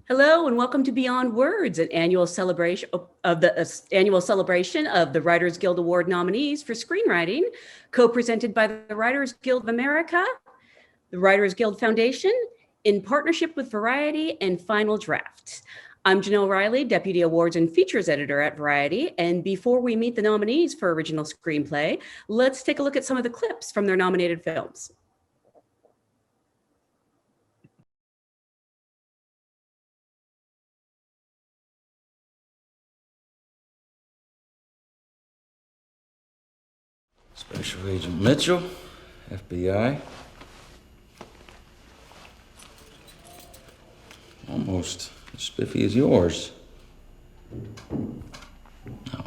Hello and welcome to Beyond Words, an annual celebration of the Writers Guild Award nominees for screenwriting, co-presented by the Writers Guild of America, the Writers Guild Foundation, in partnership with Variety and Final Draft. I'm Jenelle Riley, Deputy Awards and Features Editor at Variety, and before we meet the nominees for Original Screenplay, let's take a look at some of the clips from their nominated films. Special Agent Mitchell, FBI. Almost as spiffy as yours. Now,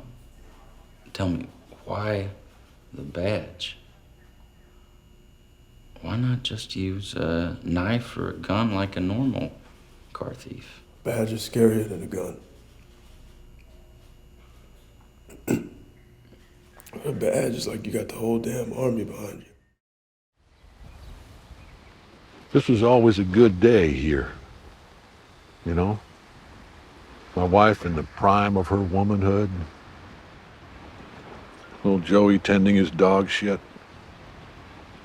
tell me, why the badge? Why not just use a knife or a gun like a normal car thief? Badge is scarier than a gun. A badge is like you got the whole damn army behind you. This was always a good day here. You know? My wife in the prime of her womanhood. Little Joey tending his dog shit.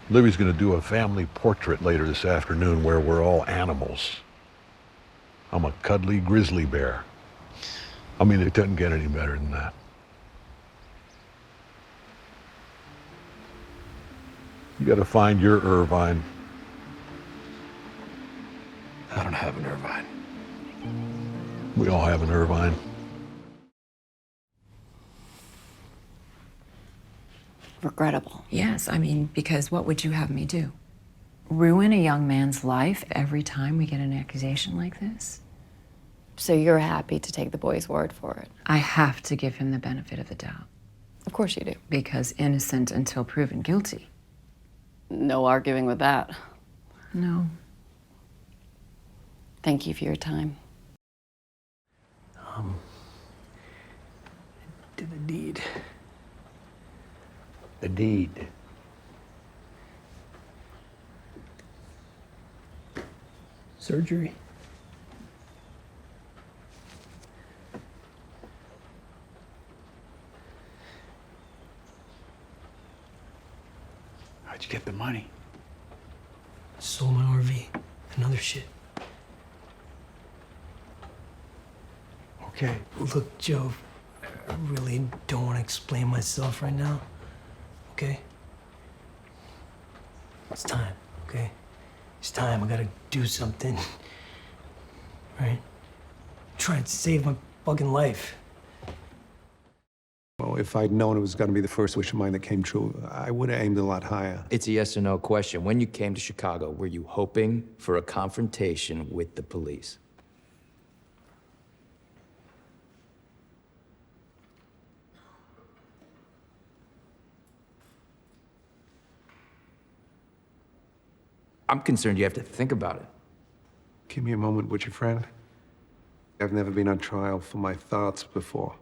Libby's gonna do a family portrait later this afternoon where we're all animals. I'm a cuddly grizzly bear. I mean, it doesn't get any better than that. You gotta find your Irvine. I don't have an Irvine. We all have an Irvine. Regrettable. Yes, I mean, because what would you have me do? Ruin a young man's life every time we get an accusation like this? So you're happy to take the boy's word for it? I have to give him the benefit of the doubt. Of course you do. Because innocent until proven guilty. No arguing with that. No. Thank you for your time. To the deed. The deed. Surgery. How'd you get the money? Sold my RV and other shit. Okay. Look, Joe, I really don't want to explain myself right now. Okay? It's time, okay? It's time. I gotta do something. Right? Try to save my fucking life. Well, if I'd known it was going to be the first wish of mine that came true, I would have aimed a lot higher. It's a yes or no question. When you came to Chicago, were you hoping for a confrontation with the police? I'm concerned you have to think about it. Give me a moment, would you, friend? I've never been on trial for my thoughts before.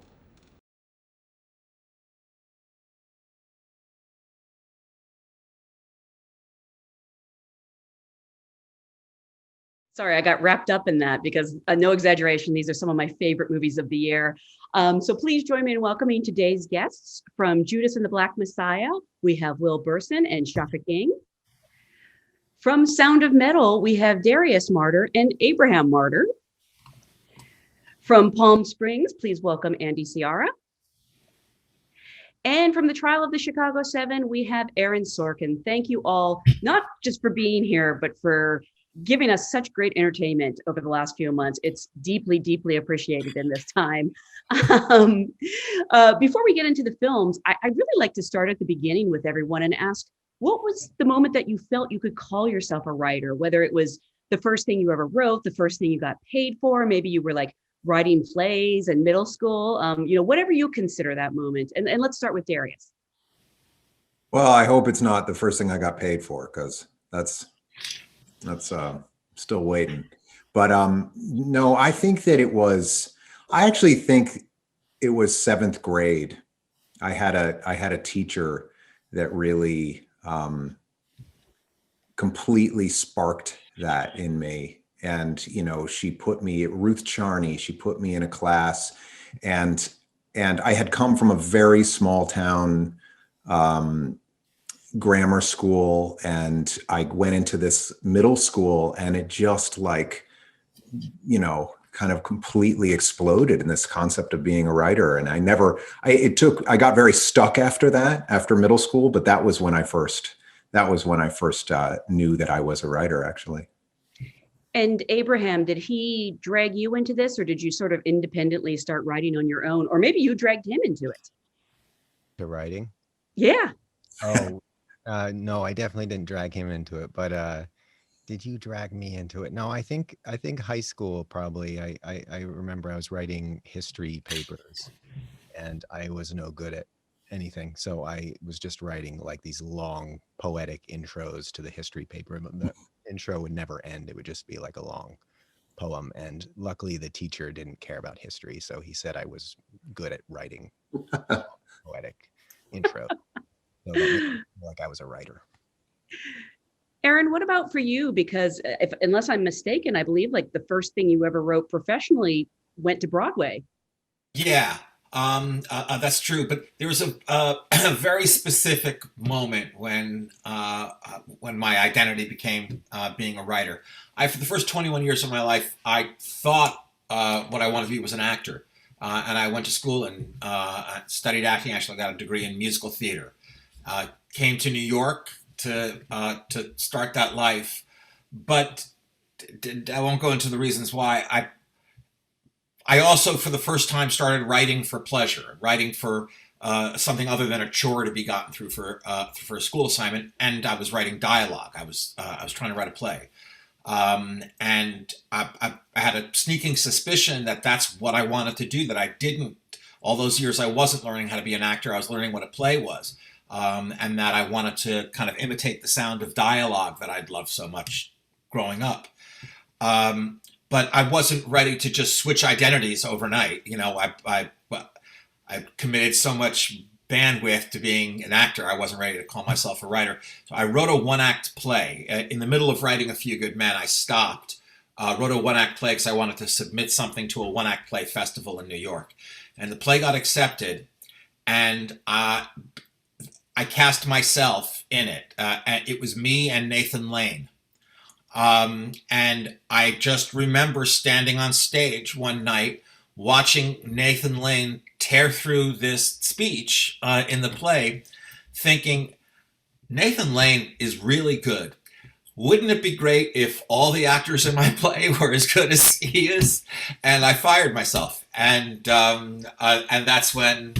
Sorry, I got wrapped up in that because no exaggeration, these are some of my favorite movies of the year. So please join me in welcoming today's guests. From Judas and the Black Messiah, we have Will Berson and Shaka King. From Sound of Metal, we have Darius Marder and Abraham Marder. From Palm Springs, please welcome Andy Siara. And from the Trial of the Chicago 7, we have Aaron Sorkin. Thank you all, not just for being here, but for giving us such great entertainment over the last few months. It's deeply, deeply appreciated in this time. Before we get into the films, I really like to start at the beginning with everyone and ask, what was the moment that you felt you could call yourself a writer? Whether it was the first thing you ever wrote, the first thing you got paid for, maybe you were like writing plays in middle school, whatever you consider that moment. And let's start with Darius. Well, I hope it's not the first thing I got paid for, because that's still waiting. But no, I think that I actually think it was seventh grade. I had a teacher that really completely sparked that in me. And, you know, Ruth Charney, she put me in a class, and I had come from a very small town grammar school, and I went into this middle school, and it just like, you know, kind of completely exploded in this concept of being a writer. And I got very stuck after middle school, but that was when I first knew that I was a writer, actually. And Abraham, did he drag you into this, or did you sort of independently start writing on your own? Or maybe you dragged him into it? To writing? Yeah. Oh, no, I definitely didn't drag him into it, but did you drag me into it? No, I think high school probably. I remember I was writing history papers, and I was no good at anything, so I was just writing like these long poetic intros to the history paper. The intro would never end. It would just be like a long poem, and luckily the teacher didn't care about history, so he said I was good at writing poetic intro. So that made me feel like I was a writer. Aaron, what about for you? Because unless I'm mistaken, I believe like the first thing you ever wrote professionally went to Broadway. Yeah, that's true. But there was a very specific moment when my identity became being a writer. For the first 21 years of my life, I thought what I wanted to be was an actor. And I went to school and studied acting. Actually, I got a degree in musical theater. Came to New York to start that life, but I won't go into the reasons why. I also, for the first time, started writing for pleasure, writing for something other than a chore to be gotten through for a school assignment, and I was writing dialogue. I was trying to write a play, and I had a sneaking suspicion that that's what I wanted to do. That I didn't. All those years, I wasn't learning how to be an actor. I was learning what a play was. And that I wanted to kind of imitate the sound of dialogue that I'd loved so much growing up. But I wasn't ready to just switch identities overnight. You know, I committed so much bandwidth to being an actor, I wasn't ready to call myself a writer. So I wrote a one-act play. In the middle of writing A Few Good Men, I stopped, wrote a one-act play because I wanted to submit something to a one-act play festival in New York. And the play got accepted, and I cast myself in it. It was me and Nathan Lane. And I just remember standing on stage one night, watching Nathan Lane tear through this speech in the play, thinking, Nathan Lane is really good. Wouldn't it be great if all the actors in my play were as good as he is? And I fired myself. And that's when.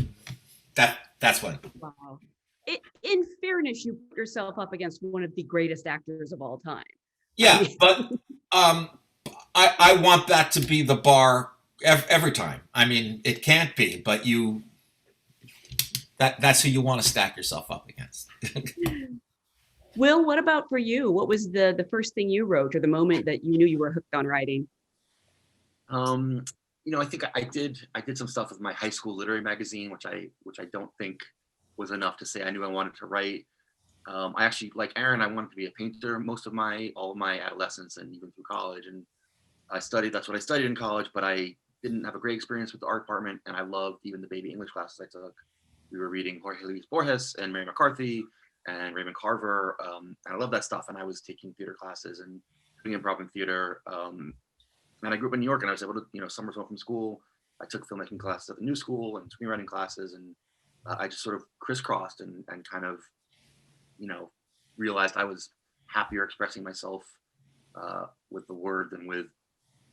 Wow. In fairness, you put yourself up against one of the greatest actors of all time. Yeah, but I want that to be the bar every time. I mean, it can't be, but that's who you want to stack yourself up against. Will, what about for you? What was the first thing you wrote, or the moment that you knew you were hooked on writing? I think I did some stuff with my high school literary magazine, which I don't think was enough to say I knew I wanted to write. I actually, like Aaron, I wanted to be a painter all of my adolescence and even through college. And that's what I studied in college, but I didn't have a great experience with the art department. And I loved even the baby English classes I took. We were reading Jorge Luis Borges and Mary McCarthy and Raymond Carver. And I love that stuff. And I was taking theater classes and doing improv in theater. And I grew up in New York, and I was able to, summers home from school, I took filmmaking classes at the New School and screenwriting classes. And I just sort of crisscrossed and kind of, realized I was happier expressing myself with the word than with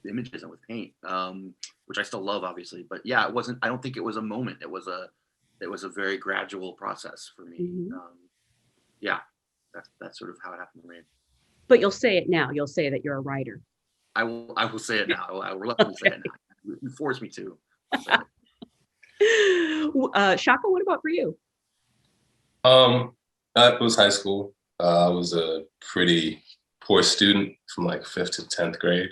images and with paint, which I still love, obviously. But yeah, I don't think it was a moment. It was a very gradual process for me. Mm-hmm. That's sort of how it happened for me. But you'll say it now. You'll say that you're a writer. I will say it now. I will reluctantly say it now. You force me to. Shaka, what about for you? It was high school. I was a pretty poor student from like 5th to 10th grade.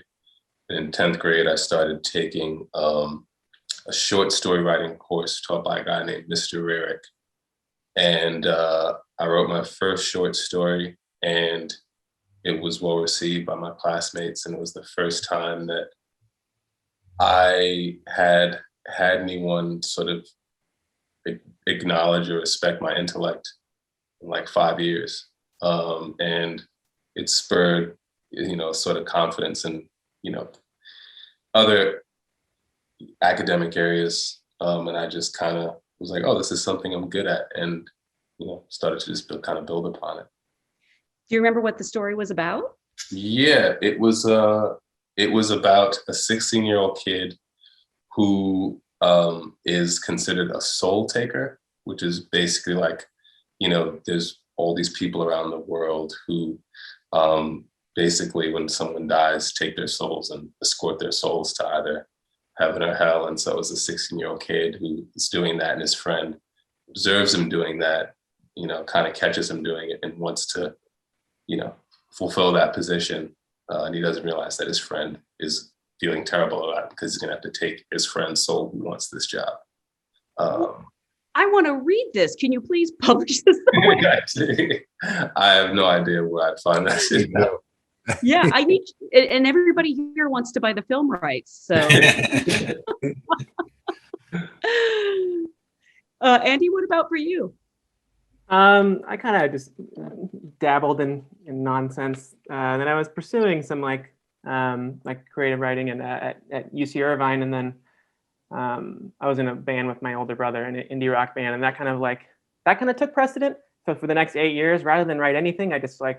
In 10th grade, I started taking a short story writing course taught by a guy named Mr. Rarick. And I wrote my first short story, and it was well received by my classmates, and it was the first time that I had anyone sort of acknowledge or respect my intellect in like 5 years. And it spurred, sort of confidence in, other academic areas. And I just kind of was like, oh, this is something I'm good at. And, started to just kind of build upon it. Do you remember what the story was about? Yeah, it was about a 16-year-old kid who is considered a soul taker, which is basically like, there's all these people around the world who basically, when someone dies, take their souls and escort their souls to either heaven or hell. And so it was a 16-year-old kid who is doing that, and his friend observes him doing that, kind of catches him doing it and wants to, fulfill that position. And he doesn't realize that his friend is feeling terrible about it because he's going to have to take his friend's soul who wants this job. I want to read this. Can you please publish this somewhere? I have no idea where I'd find that shit now. Yeah, I need, and everybody here wants to buy the film rights. So, Andy, what about for you? I kind of just dabbled in nonsense. Then I was pursuing some like creative writing and at UC Irvine, and then I was in a band with my older brother, an indie rock band, and that kind of took precedent. So for the next 8 years, rather than write anything, I just was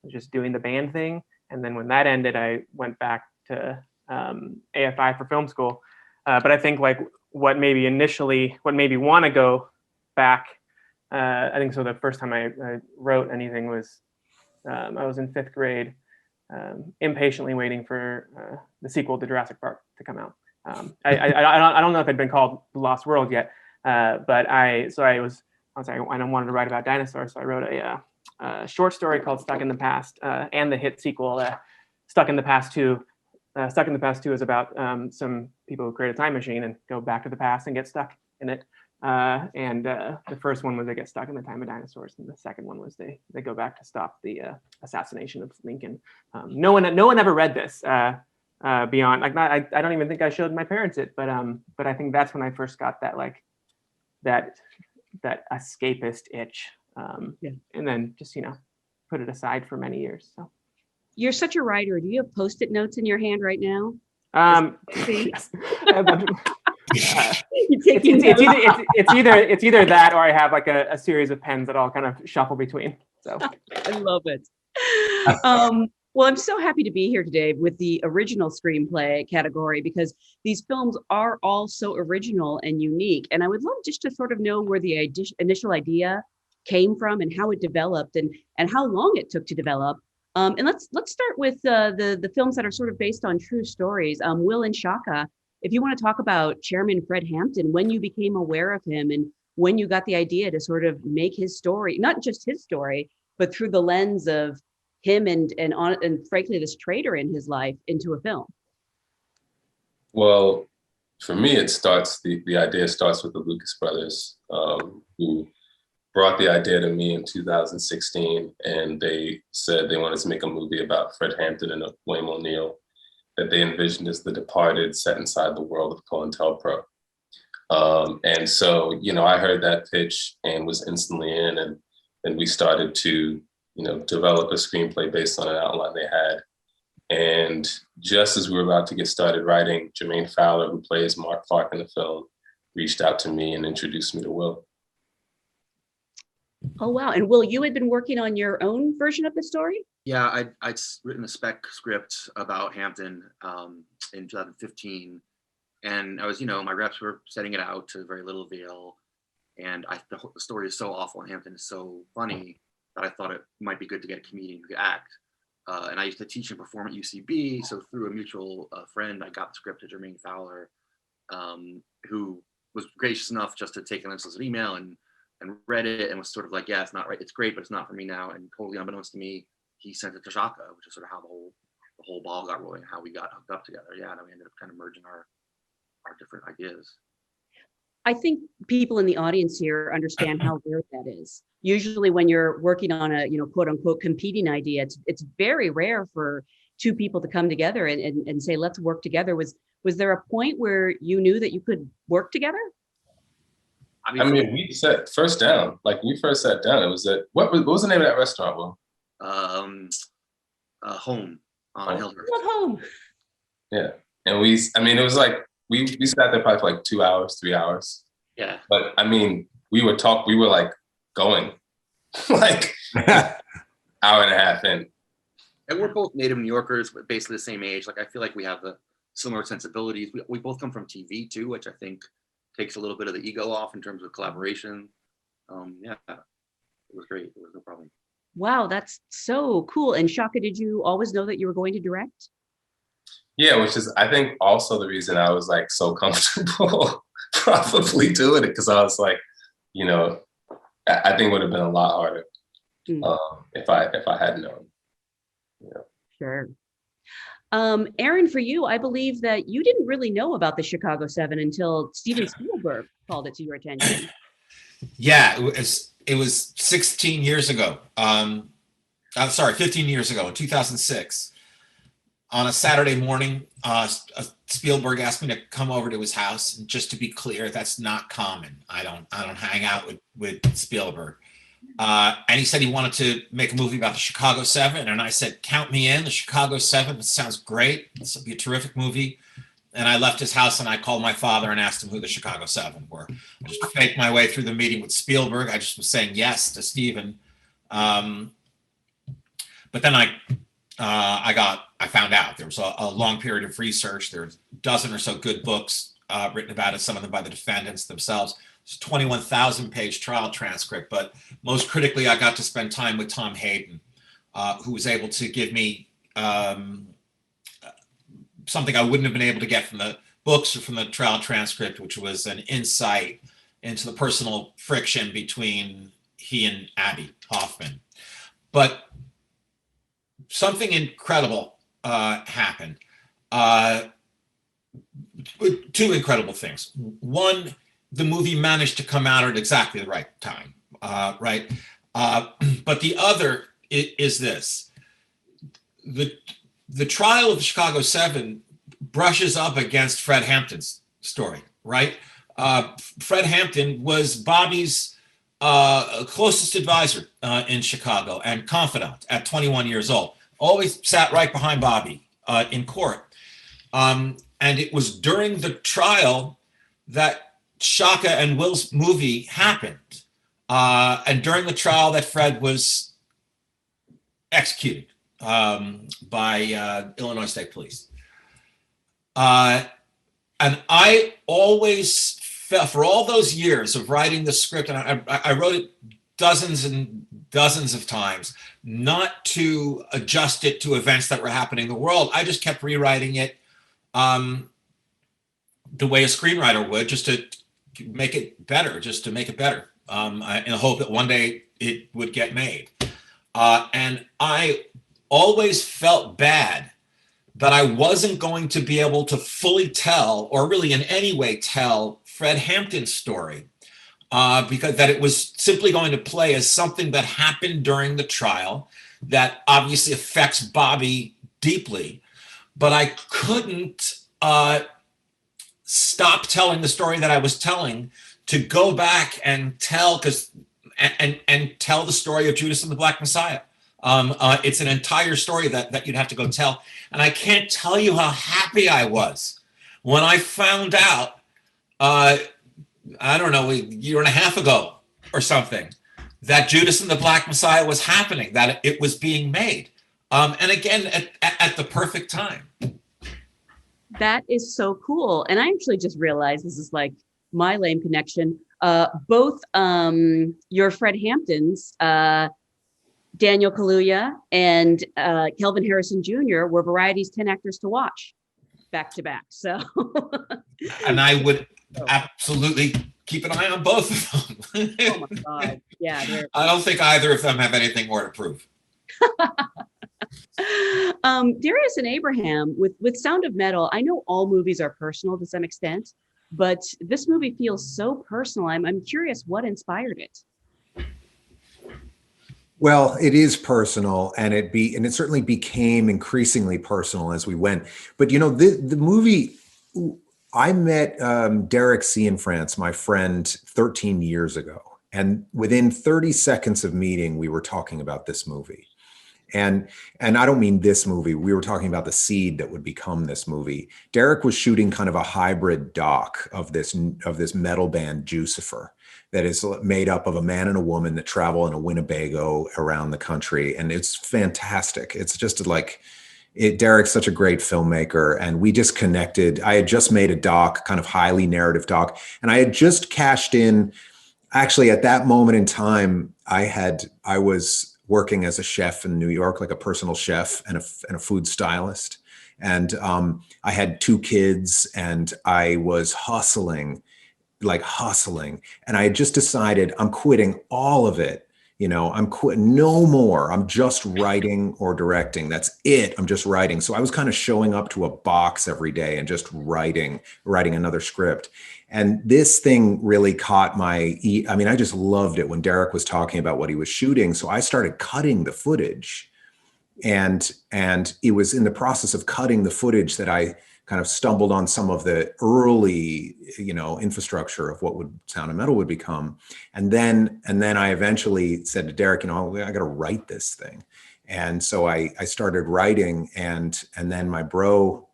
just doing the band thing. And then when that ended, I went back to AFI for film school. But I think what made me want to go back. I think so. The first time I wrote anything was I was in 5th grade, impatiently waiting for the sequel to Jurassic Park to come out. I don't know if it'd been called The Lost World yet, but I wanted to write about dinosaurs, so I wrote a short story called Stuck in the Past, and the hit sequel Stuck in the Past 2. Stuck in the Past 2 is about some people who create a time machine and go back to the past and get stuck in it. And the first one was they get stuck in the time of dinosaurs, and the second one was they go back to stop the assassination of Lincoln. No one ever read this beyond I don't even think I showed my parents it, but I think that's when I first got that escapist itch, and then just put it aside for many years. So You're such a writer. Do you have Post-it notes in your hand right now? Yes. It's either that, or I have a series of pens that I'll kind of shuffle between. So I love it. Well, I'm so happy to be here today with the original screenplay category, because these films are all so original and unique. And I would love just to sort of know where the initial idea came from and how it developed and how long it took to develop. And let's start with the films that are sort of based on true stories. Will and Shaka, if you want to talk about Chairman Fred Hampton, when you became aware of him and when you got the idea to sort of make his story, not just his story, but through the lens of him and frankly, this traitor in his life, into a film. Well, for me, it starts, the idea starts with the Lucas brothers, who brought the idea to me in 2016, and they said they wanted to make a movie about Fred Hampton and William O'Neill that they envisioned as The Departed set inside the world of COINTELPRO. And so, I heard that pitch and was instantly in, and we started to, develop a screenplay based on an outline they had. And just as we were about to get started writing, Jermaine Fowler, who plays Mark Clark in the film, reached out to me and introduced me to Will. Oh, wow. And Will, you had been working on your own version of the story? Yeah, I'd written a spec script about Hampton in 2015. And I was, my reps were setting it out to very little avail. And the story is so awful, and Hampton is so funny that I thought it might be good to get a comedian who could act. And I used to teach and perform at UCB. So through a mutual friend, I got the script to Jermaine Fowler, who was gracious enough just to take an unsolicited email and read it and was sort of like, yeah, it's not right. It's great, but it's not for me now. And totally unbeknownst to me, he sent it to Shaka, which is sort of how the whole ball got rolling, how we got hooked up together. Yeah, and we ended up kind of merging our different ideas. I think people in the audience here understand how rare that is. Usually when you're working on a, quote unquote, competing idea, it's very rare for two people to come together and say, let's work together. Was there a point where you knew that you could work together? I mean, we sat first down. Like we first sat down, it was at what was the name of that restaurant, Will? Home on Hillhurst. Love Home. Yeah, and it was like we sat there probably for like 2 hours, 3 hours. Yeah. But I mean, we were like going like hour and a half in. And we're both native New Yorkers, but basically the same age. Like I feel like we have the similar sensibilities. We both come from TV too, which I think takes a little bit of the ego off in terms of collaboration. Yeah, it was great. It was no problem. Wow, that's so cool. And Shaka, did you always know that you were going to direct? Yeah, which is I think also the reason I was like so comfortable probably doing it, because I was like, I think it would have been a lot harder if I had known. Yeah. Sure. Aaron, for you, I believe that you didn't really know about the Chicago 7 until Steven Spielberg called it to your attention. Yeah, it was 16 years ago. 15 years ago in 2006. On a Saturday morning, Spielberg asked me to come over to his house. And just to be clear, that's not common. I don't hang out with Spielberg. And he said he wanted to make a movie about the Chicago 7. And I said, count me in, the Chicago 7. It sounds great. This will be a terrific movie. And I left his house and I called my father and asked him who the Chicago 7 were. I just faked my way through the meeting with Spielberg. I just was saying yes to Steven. But then I found out there was a long period of research. There's a dozen or so good books written about it, some of them by the defendants themselves. It's a 21,000 page trial transcript, but most critically, I got to spend time with Tom Hayden, who was able to give me something I wouldn't have been able to get from the books or from the trial transcript, which was an insight into the personal friction between he and Abby Hoffman. But something incredible happened. Two incredible things. One, the movie managed to come out at exactly the right time, right? But the other is this. The trial of the Chicago 7 brushes up against Fred Hampton's story, right? Fred Hampton was Bobby's closest advisor in Chicago and confidant at 21 years old. Always sat right behind Bobby in court. And it was during the trial that Shaka and Will's movie happened. And during the trial that Fred was executed by Illinois State Police. And I always felt, for all those years of writing the script, and I wrote it dozens and dozens of times, not to adjust it to events that were happening in the world. I just kept rewriting it the way a screenwriter would, just to make it better, in the hope that one day it would get made. And I always felt bad that I wasn't going to be able to fully tell, or really in any way tell, Fred Hampton's story, because that it was simply going to play as something that happened during the trial that obviously affects Bobby deeply. But I couldn't stop telling the story that I was telling to go back and tell, and tell the story of Judas and the Black Messiah. It's an entire story that you'd have to go tell. And I can't tell you how happy I was when I found out, I don't know, a year and a half ago or something, that Judas and the Black Messiah was happening, that it was being made. And again, at the perfect time. That is so cool. And I actually just realized, this is like my lame connection. Both your Fred Hamptons, Daniel Kaluuya and Kelvin Harrison Jr. were Variety's 10 Actors to Watch back to back. So, and I would absolutely keep an eye on both of them. Oh my God. Yeah. I don't think either of them have anything more to prove. Darius and Abraham, with Sound of Metal, I know all movies are personal to some extent, but this movie feels so personal. I'm curious what inspired it. Well, it is personal, and it certainly became increasingly personal as we went. But you know, the movie, I met Derek Cianfrance, my friend, 13 years ago, and within 30 seconds of meeting, we were talking about this movie. And I don't mean this movie. We were talking about the seed that would become this movie. Derek was shooting kind of a hybrid doc of this metal band Jucifer that is made up of a man and a woman that travel in a Winnebago around the country, and it's fantastic. It's just like Derek's such a great filmmaker, and we just connected. I had just made a doc, kind of highly narrative doc, and I had just cashed in. Actually, at that moment in time, I was working as a chef in New York, like a personal chef and a food stylist. And I had 2 kids, and I was hustling. And I had just decided I'm quitting all of it. You know, I'm quitting, no more. I'm just writing or directing. That's it. I'm just writing. So I was kind of showing up to a box every day and just writing another script. And this thing really caught I mean, I just loved it when Derek was talking about what he was shooting. So I started cutting the footage, and it was in the process of cutting the footage that I kind of stumbled on some of the early, you know, infrastructure of what Sound of Metal would become. And then I eventually said to Derek, you know, I got to write this thing. And so I started writing, and then my bro,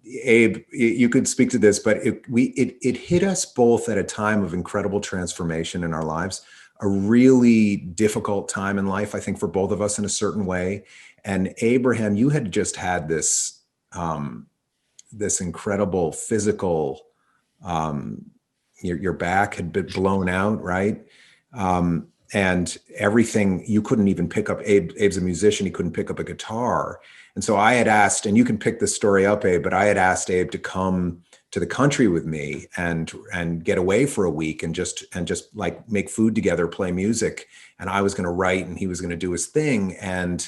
Abe, you could speak to this, but it hit us both at a time of incredible transformation in our lives, a really difficult time in life, I think, for both of us in a certain way. And Abraham, you had just had this incredible physical, your back had been blown out, right? And everything, you couldn't even pick up, Abe's a musician, he couldn't pick up a guitar. And so I had asked, and you can pick this story up, Abe, but I had asked Abe to come to the country with me and get away for a week and just like make food together, play music. And I was going to write and he was going to do his thing. And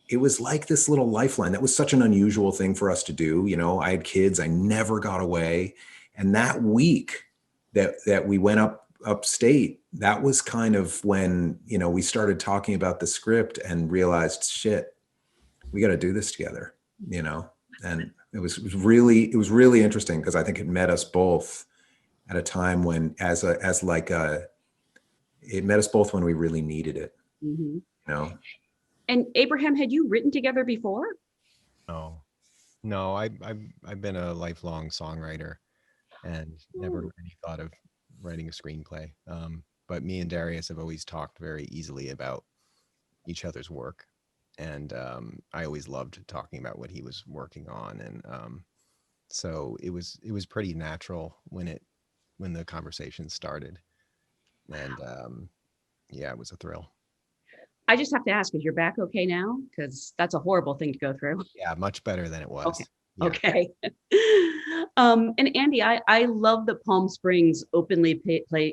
it was like this little lifeline. That was such an unusual thing for us to do. You know, I had kids, I never got away. And that week that we went upstate, that was kind of when, you know, we started talking about the script and realized, shit, we got to do this together, you know? And it was really interesting because I think it met us both at a time when it met us both when we really needed it, Mm-hmm. you know? And Abraham, had you written together before? No, I've been a lifelong songwriter and never really thought of writing a screenplay. But me and Darius have always talked very easily about each other's work. And I always loved talking about what he was working on. And so it was pretty natural when the conversation started. And yeah, it was a thrill. I just have to ask, is your back okay now? Because that's a horrible thing to go through. Yeah, much better than it was. Okay. Yeah. Okay. And Andy, I love that Palm Springs openly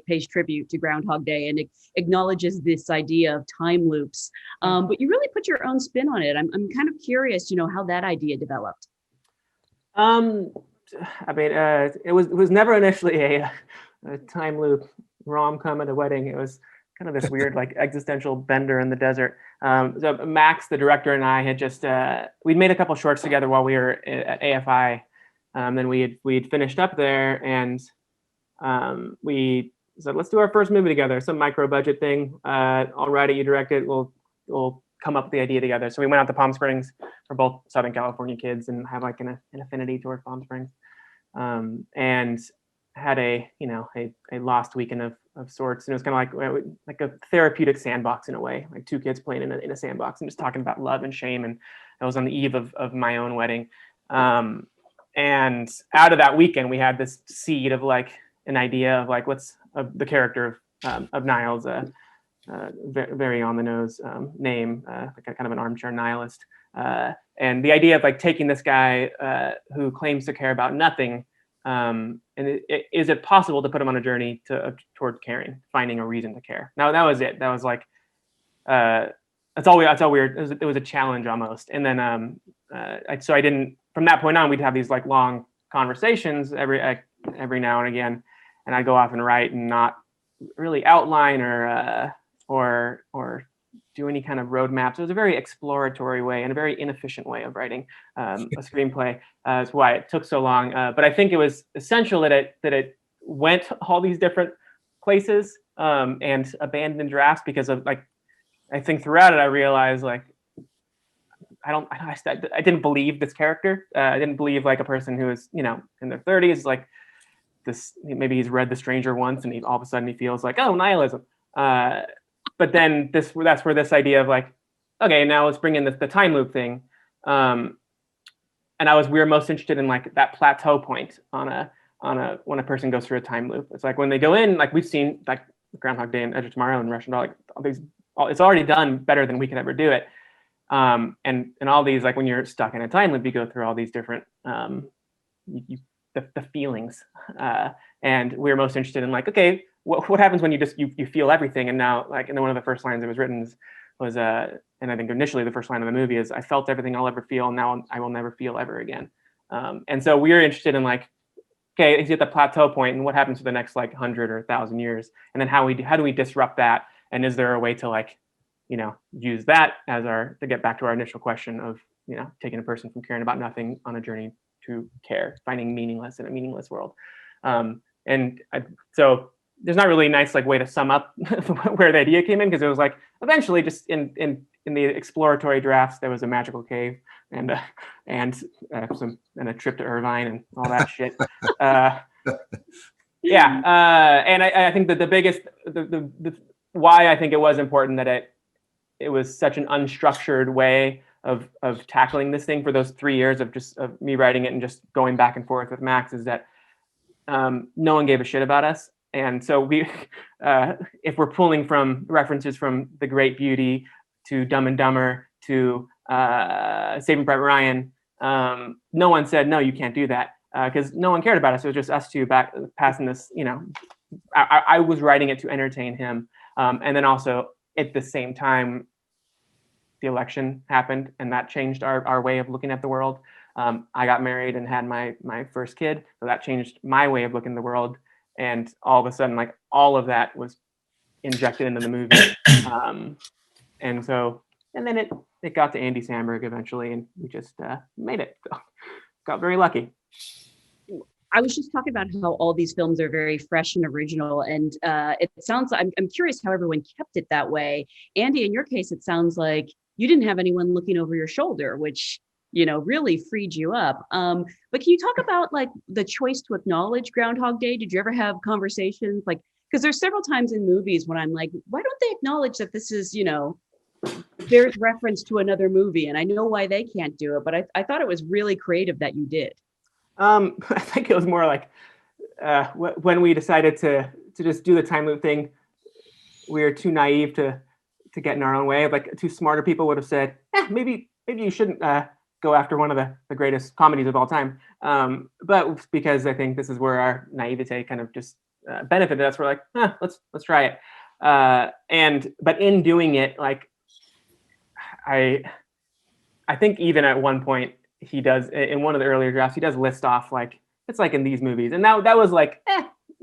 pays tribute to Groundhog Day and acknowledges this idea of time loops. But you really put your own spin on it. I'm kind of curious, you know, how that idea developed. I mean, it was never initially a time loop rom-com at a wedding. It was kind of this weird, like, existential bender in the desert. So Max, the director, and I had just we'd made a couple shorts together while we were at AFI. Then we'd finished up there, and we said, let's do our first movie together, some micro budget thing. I'll write it, you direct it. We'll come up with the idea together. So we went out to Palm Springs. We're both Southern California kids and have like an affinity toward Palm Springs, and had a lost weekend of sorts. And it was kind of like a therapeutic sandbox in a way, like 2 kids playing in a sandbox and just talking about love and shame. And I was on the eve of my own wedding. And out of that weekend, we had this seed of like an idea of like, what's the character of Niles, very on the nose name, like kind of an armchair nihilist. And the idea of like taking this guy who claims to care about nothing, and is it possible to put him on a journey toward caring, finding a reason to care? Now that was it. That was like, that's all weird. It was a challenge almost. And then so I didn't. From that point on, we'd have these like long conversations every now and again, and I'd go off and write and not really outline or do any kind of roadmaps. It was a very exploratory way and a very inefficient way of writing a screenplay. That's why it took so long. But I think it was essential that it went all these different places and abandoned drafts, because of like, I think throughout it I realized like I didn't believe this character. I didn't believe like a person who is, you know, in their 30s, like this, maybe he's read The Stranger once and all of a sudden he feels like, oh, nihilism. But then that's where this idea of like, okay, now let's bring in the time loop thing. And we were most interested in like that plateau point on when a person goes through a time loop. It's like when they go in, like we've seen like Groundhog Day and Edge of Tomorrow and Russian Doll, like all these, it's already done better than we could ever do it. And all these, like when you're stuck in a time loop, you go through all these different the feelings. And we were most interested in like, okay, what happens when you feel everything? And now, like, and then one of the first lines that was written was and I think initially the first line of the movie is, I felt everything I'll ever feel, and now I will never feel ever again. And so we were interested in like, okay, he's at the plateau point, and what happens for the next like 100 or 1,000 years? And then how do we disrupt that? And is there a way to like, you know, use that as to get back to our initial question of, you know, taking a person from caring about nothing on a journey to care, finding meaningless in a meaningless world. So there's not really a nice like way to sum up where the idea came in, because it was like eventually just in the exploratory drafts there was a magical cave and a trip to Irvine and all that shit. And I think that the biggest why I think it was important that it was such an unstructured way of tackling this thing for those 3 years of me writing it and just going back and forth with Max is that no one gave a shit about us. And so we, if we're pulling from references from The Great Beauty to Dumb and Dumber to Saving Private Ryan, no one said, no, you can't do that, because no one cared about us. It was just us two back passing this, you know, I was writing it to entertain him. And then also at the same time, the election happened and that changed our way of looking at the world. I got married and had my first kid, so that changed my way of looking at the world. And all of a sudden, like all of that was injected into the movie. And then it got to Andy Samberg eventually, and we just made it. So, got very lucky. I was just talking about how all these films are very fresh and original, and it sounds. I'm curious how everyone kept it that way. Andy, in your case, it sounds like you didn't have anyone looking over your shoulder, which, you know, really freed you up. But can you talk about like the choice to acknowledge Groundhog Day? Did you ever have conversations like, because there's several times in movies when I'm like, why don't they acknowledge that this is, you know, there's reference to another movie, and I know why they can't do it, but I thought it was really creative that you did. I think it was more like when we decided to just do the time loop thing, we were too naive to get in our own way. Like two smarter people would have said, maybe you shouldn't go after one of the greatest comedies of all time. But because I think this is where our naivete kind of just benefited us, we're like, let's try it. But in doing it, like I think even at one point he does, in one of the earlier drafts, he does list off like, it's like in these movies. And that was like,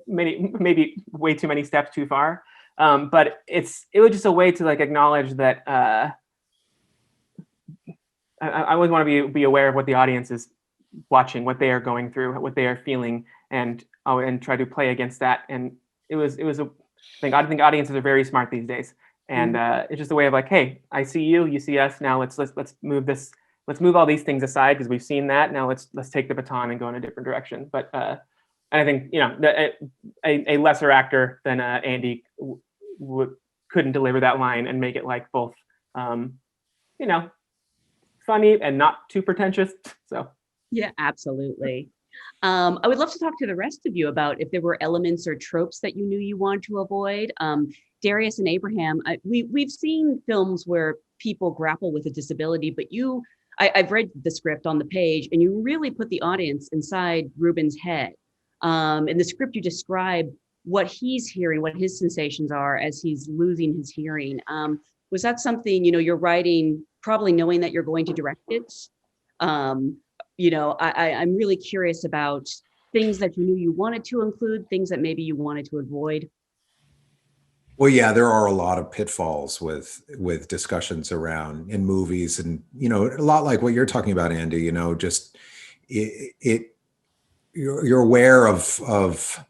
maybe way too many steps too far. But it was just a way to like acknowledge that I always want to be aware of what the audience is watching, what they are going through, what they are feeling, and try to play against that. And it was I think audiences are very smart these days, and it's just a way of like, hey, I see you, you see us. Now let's move this. Let's move all these things aside because we've seen that. Now let's take the baton and go in a different direction. But and I think, you know, a lesser actor than Andy couldn't deliver that line and make it like both, you know, funny and not too pretentious. So yeah, absolutely. I would love to talk to the rest of you about if there were elements or tropes that you knew you wanted to avoid. Darius and Abraham, we've seen films where people grapple with a disability, but I've read the script on the page, and you really put the audience inside Ruben's head. In the script, you describe what he's hearing, what his sensations are as he's losing his hearing. Was that something, you know, you're writing probably knowing that you're going to direct it? You know, I'm really curious about things that you knew you wanted to include, things that maybe you wanted to avoid? Well, yeah, there are a lot of pitfalls with discussions around in movies, and a lot like what you're talking about, Andy. Just you're aware of.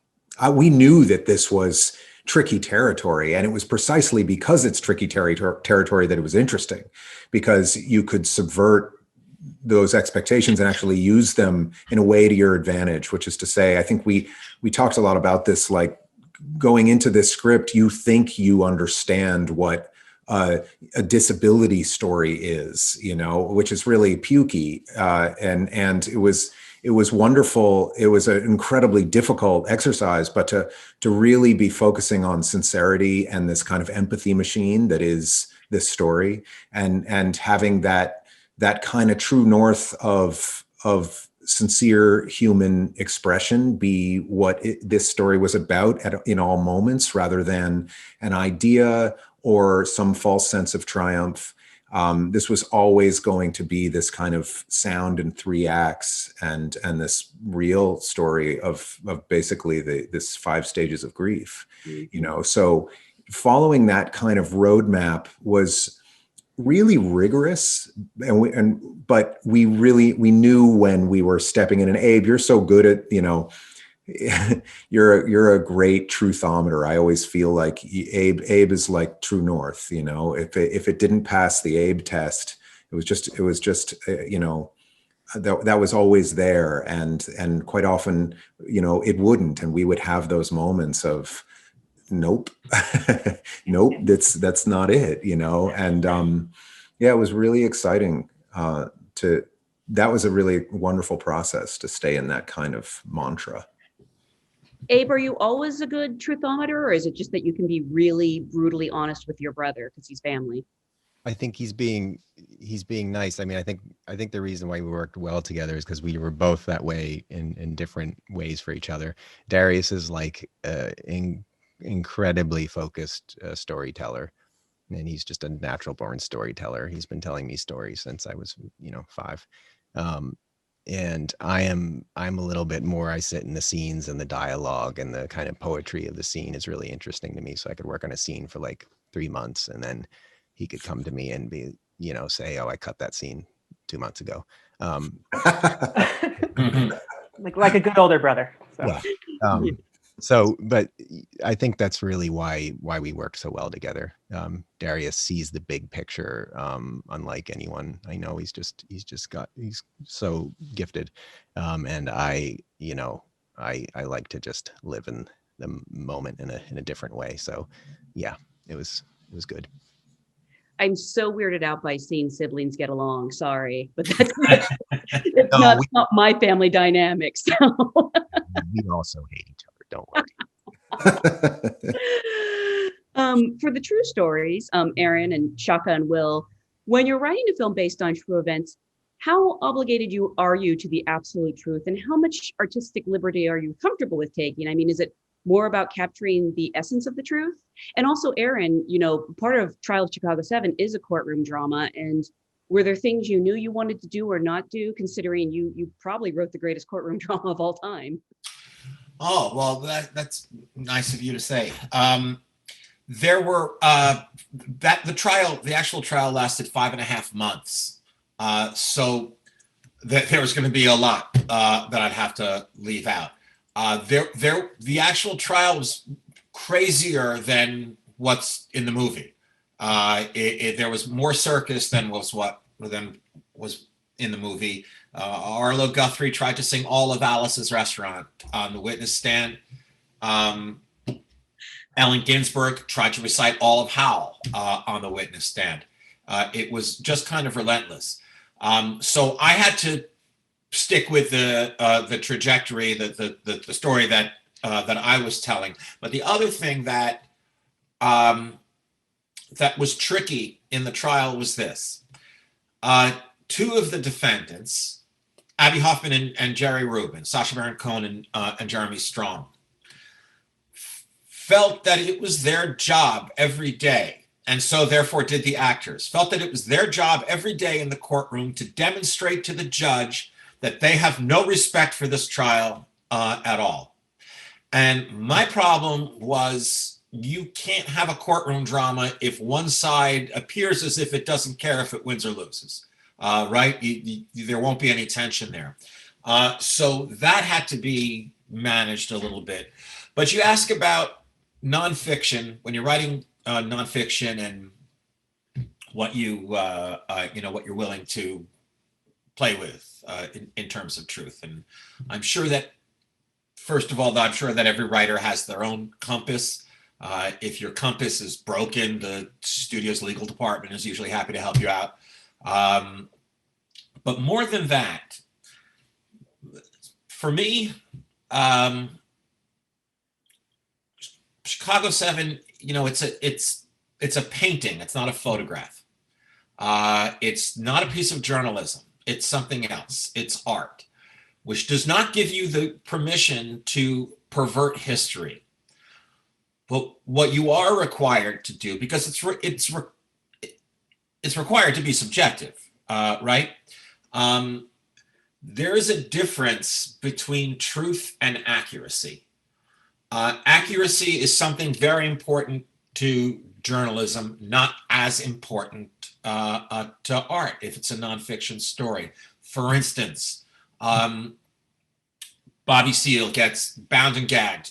We knew that this was tricky territory, and it was precisely because it's tricky territory that it was interesting, because you could subvert those expectations and actually use them in a way to your advantage. Which is to say, I think we talked a lot about this, like, going into this script, you think you understand what a disability story is, which is really pukey. And it was wonderful. It was an incredibly difficult exercise, but to really be focusing on sincerity and this kind of empathy machine that is this story, and having that kind of true north of sincere human expression be what this story was about in all moments, rather than an idea or some false sense of triumph. This was always going to be this kind of sound in 3 acts, and this real story of basically this 5 stages of grief. So following that kind of roadmap was really rigorous, but we knew when we were stepping in. And Abe, you're so good at, you're a great truthometer. I always feel like Abe is like true north. If it didn't pass the Abe test, it was just that was always there, and quite often it wouldn't, and we would have those moments of nope. Nope, that's not it, and yeah, it was really exciting that was a really wonderful process to stay in that kind of mantra. Abe, are you always a good truthometer, or is it just that you can be really brutally honest with your brother because he's family? I think he's being nice. I mean, I think the reason why we worked well together is because we were both that way in different ways for each other. Darius is like incredibly focused storyteller, and he's just a natural born storyteller. He's been telling me stories since I was 5, and I'm a little bit more, I sit in the scenes, and the dialogue and the kind of poetry of the scene is really interesting to me. So I could work on a scene for like 3 months, and then he could come to me and be say, oh, I cut that scene 2 months ago. like a good older brother. So. Yeah. So, but I think that's really why we work so well together. Darius sees the big picture, unlike anyone I know. He's so gifted, and I like to just live in the moment in a different way. So, yeah, it was good. I'm so weirded out by seeing siblings get along. Sorry, but it's not my family dynamic. So we also hate each other. Don't worry. For the true stories, Aaron and Shaka and Will, when you're writing a film based on true events, how obligated are you to the absolute truth, and how much artistic liberty are you comfortable with taking? I mean, is it more about capturing the essence of the truth? And also, Aaron, part of Trial of Chicago 7 is a courtroom drama, and were there things you knew you wanted to do or not do, considering you probably wrote the greatest courtroom drama of all time? Oh, well, that's nice of you to say. There were the actual trial lasted 5.5 months. So there was going to be a lot that I'd have to leave out. The actual trial was crazier than what's in the movie. There was more circus than was in the movie. Arlo Guthrie tried to sing all of Alice's Restaurant on the witness stand. Allen Ginsberg tried to recite all of Howl on the witness stand. It was just kind of relentless. So I had to stick with the trajectory, the story that I was telling. But the other thing that was tricky in the trial was this. 2 of the defendants, Abby Hoffman and Jerry Rubin, Sacha Baron Cohen and Jeremy Strong, felt that it was their job every day, and so therefore did the actors, felt that it was their job every day in the courtroom to demonstrate to the judge that they have no respect for this trial at all. And my problem was you can't have a courtroom drama if one side appears as if it doesn't care if it wins or loses, right? There won't be any tension there. So that had to be managed a little bit. But you ask about nonfiction, when you're writing nonfiction and what what you're willing to play with in terms of truth. And I'm sure that, first of all, I'm sure that every writer has their own compass. If your compass is broken, the studio's legal department is usually happy to help you out. But more than that, for me, Chicago 7, it's a painting. It's not a photograph. It's not a piece of journalism. It's something else. It's art, which does not give you the permission to pervert history. But what you are required to do, because it's required to be subjective, right? There is a difference between truth and accuracy. Accuracy is something very important to journalism, not as important to art if it's a nonfiction story. For instance, Bobby Seale gets bound and gagged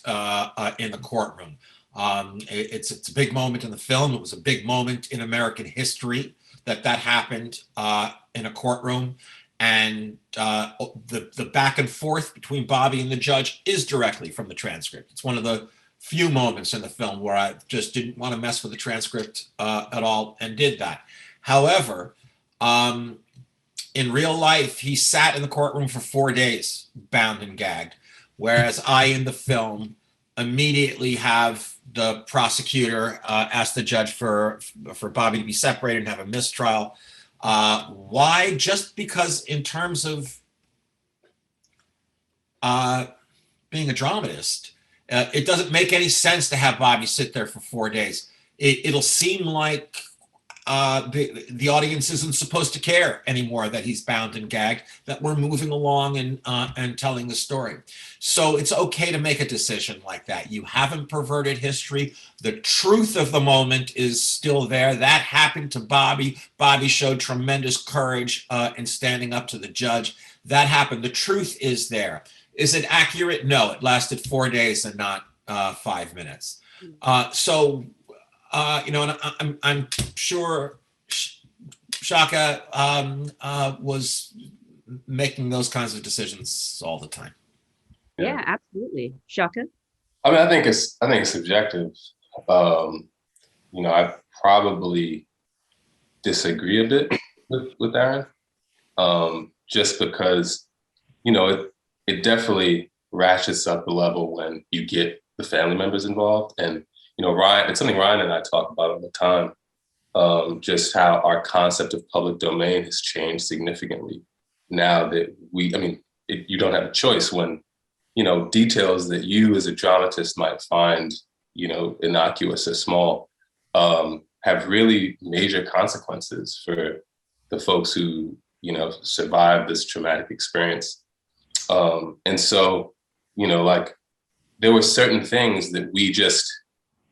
in the courtroom. It's a big moment in the film. It was a big moment in American history that happened in a courtroom. And the back and forth between Bobby and the judge is directly from the transcript. It's one of the few moments in the film where I just didn't want to mess with the transcript at all and did that. However, in real life, he sat in the courtroom for 4 days, bound and gagged, whereas I, in the film, immediately have the prosecutor ask the judge for Bobby to be separated and have a mistrial. Why? Just because in terms of being a dramatist, it doesn't make any sense to have Bobby sit there for 4 days. It'll seem like the audience isn't supposed to care anymore that he's bound and gagged, that we're moving along and telling the story. So it's okay to make a decision like that. You haven't perverted history. The truth of the moment is still there. That happened to Bobby. Bobby showed tremendous courage in standing up to the judge. That happened. The truth is there. Is it accurate? No, it lasted 4 days and not 5 minutes. And I'm sure Shaka was making those kinds of decisions all the time. Yeah, absolutely. Shaka? I mean, I think it's subjective. I probably disagree a bit with Aaron, just because, it definitely ratchets up the level when you get the family members involved. And, Ryan, it's something Ryan and I talk about all the time, just how our concept of public domain has changed significantly now that you don't have a choice when, details that you as a dramatist might find, innocuous or small, have really major consequences for the folks who, survived this traumatic experience. And so, there were certain things that we just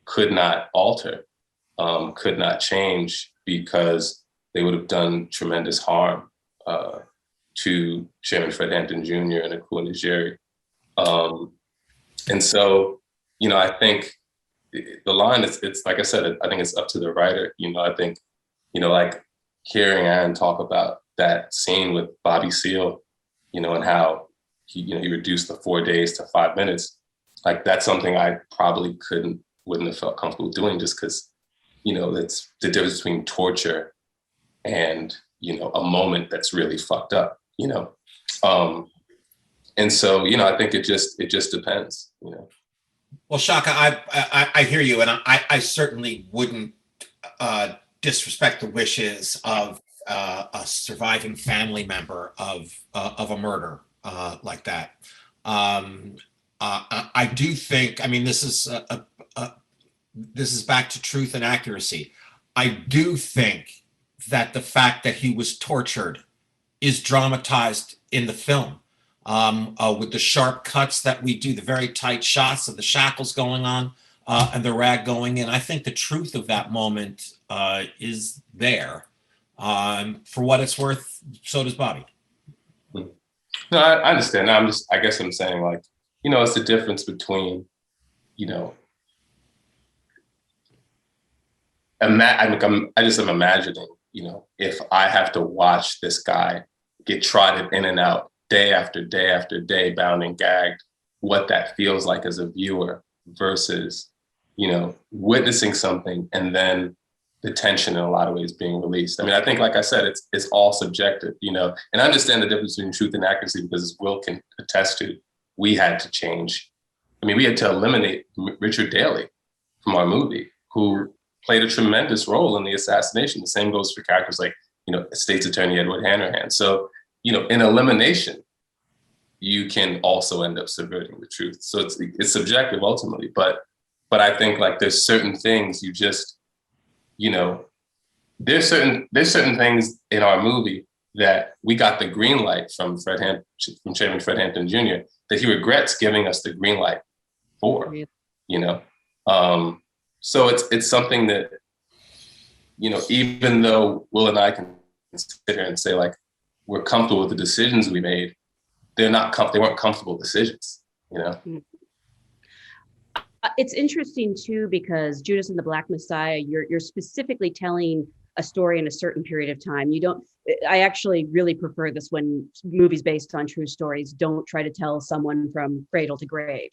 could not alter, could not change, because they would have done tremendous harm to Chairman Fred Hampton Jr. and Akua Njeri. And so, I think the line is, it's like I said, I think it's up to the writer. I think, like hearing Aaron talk about that scene with Bobby Seale, and how he reduced the 4 days to 5 minutes. Like, that's something I probably wouldn't have felt comfortable doing, just because, it's the difference between torture and, a moment that's really fucked up, and so, I think it just depends, Well, Shaka, I hear you, and I certainly wouldn't disrespect the wishes of a surviving family member of a murder like that. I do think, this is back to truth and accuracy. I do think that the fact that he was tortured is dramatized in the film. with the sharp cuts that we do, the very tight shots of the shackles going on and the rag going in. I think the truth of that moment is there. For what it's worth, so does Bobby. No, I understand. I guess I'm saying, like, it's the difference between, I just am imagining, if I have to watch this guy get trotted in and out day after day after day, bound and gagged, what that feels like as a viewer versus, witnessing something and then the tension in a lot of ways being released. I mean, I think, like I said, it's all subjective, and I understand the difference between truth and accuracy because, as Will can attest to, we had to change. I mean, we had to eliminate Richard Daley from our movie, who played a tremendous role in the assassination. The same goes for characters like, State's Attorney Edward Hanrahan. So, in elimination, you can also end up subverting the truth. So it's subjective ultimately, but I think, like, there's certain things you just, there's certain things in our movie that we got the green light from Chairman Fred Hampton Jr. that he regrets giving us the green light for, so it's something that, even though Will and I can sit here and say, like, we're comfortable with the decisions we made, they weren't comfortable decisions, It's interesting too, because Judas and the Black Messiah, you're specifically telling a story in a certain period of time. I actually really prefer this when movies based on true stories don't try to tell someone from cradle to grave,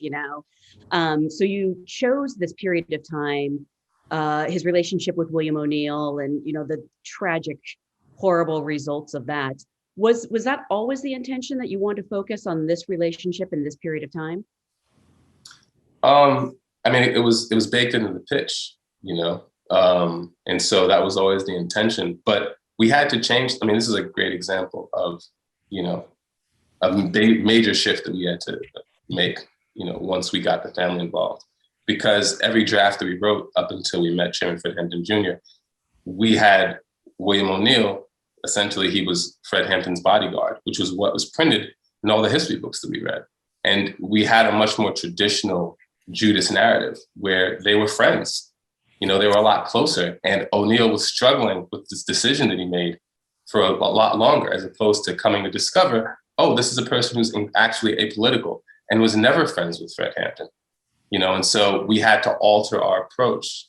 So you chose this period of time, his relationship with William O'Neill and, the tragic, horrible results of that. Was that always the intention, that you want to focus on this relationship in this period of time? I mean, it was baked into the pitch, and so that was always the intention. But we had to change. I mean, this is a great example of, a major shift that we had to make, once we got the family involved. Because every draft that we wrote up until we met Chairman Fred Hampton Jr., we had William O'Neill. Essentially, he was Fred Hampton's bodyguard, which was what was printed in all the history books that we read. And we had a much more traditional Judas narrative where they were friends. They were a lot closer. And O'Neill was struggling with this decision that he made for a lot longer, as opposed to coming to discover, oh, this is a person who's actually apolitical and was never friends with Fred Hampton. And so we had to alter our approach,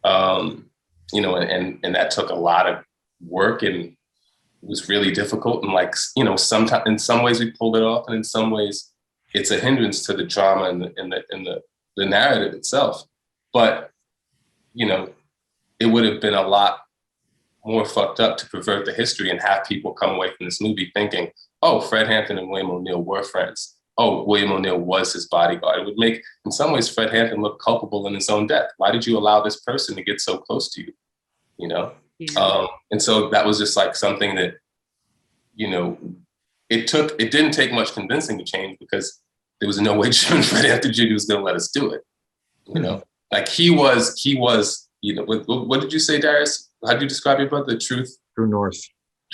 and that took a lot of work and was really difficult. And sometimes in some ways we pulled it off, and in some ways it's a hindrance to the drama and the narrative itself. But, it would have been a lot more fucked up to pervert the history and have people come away from this movie thinking, oh, Fred Hampton and William O'Neill were friends. Oh, William O'Neill was his bodyguard. It would make, in some ways, Fred Hampton look culpable in his own death. Why did you allow this person to get so close to you? Yeah. And so that was just like something that, it didn't take much convincing to change, because there was no way Fred Hampton Jr. was going to let us do it. Like he was, what did you say, Darius? How did you describe your brother? The truth? True North.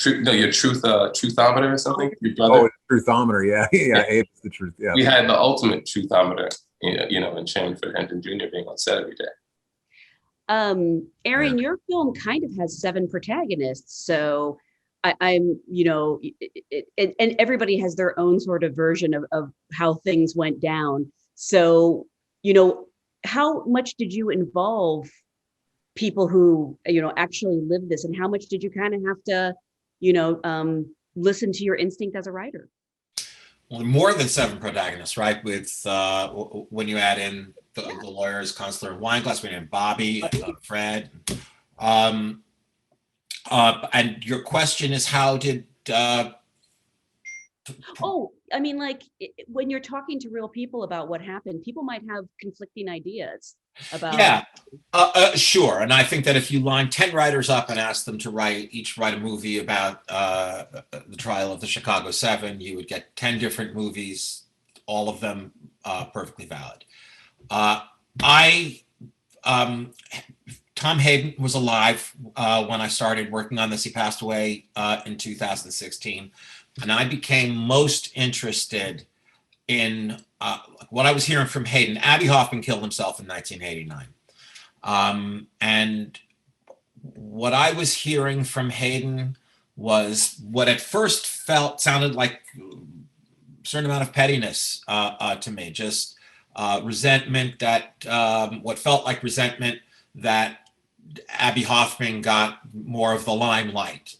Your truthometer or something? Your brother? Oh, truthometer, yeah. It's the truth, yeah. We had the ultimate truthometer, in Chairman Fred Hampton Jr. being on set every day. Aaron, your film kind of has 7 protagonists, so I'm, and everybody has their own sort of version of how things went down. So, how much did you involve people who, actually lived this, and how much did you kind of have to, listen to your instinct as a writer? Well, more than 7 protagonists, right? With when you add in the lawyers, Consular Wineglass, we had Bobby, Fred. And your question is, how did? I mean, when you're talking to real people about what happened, people might have conflicting ideas about. Yeah, sure. And I think that if you line 10 writers up and ask them to each write a movie about the trial of the Chicago 7, you would get 10 different movies, all of them perfectly valid. Tom Hayden was alive when I started working on this. He passed away in 2016. and I became most interested in what I was hearing from Hayden. Abbie Hoffman killed himself in 1989. And what I was hearing from Hayden was what at first sounded like a certain amount of pettiness to me, just resentment that, what felt like resentment that Abbie Hoffman got more of the limelight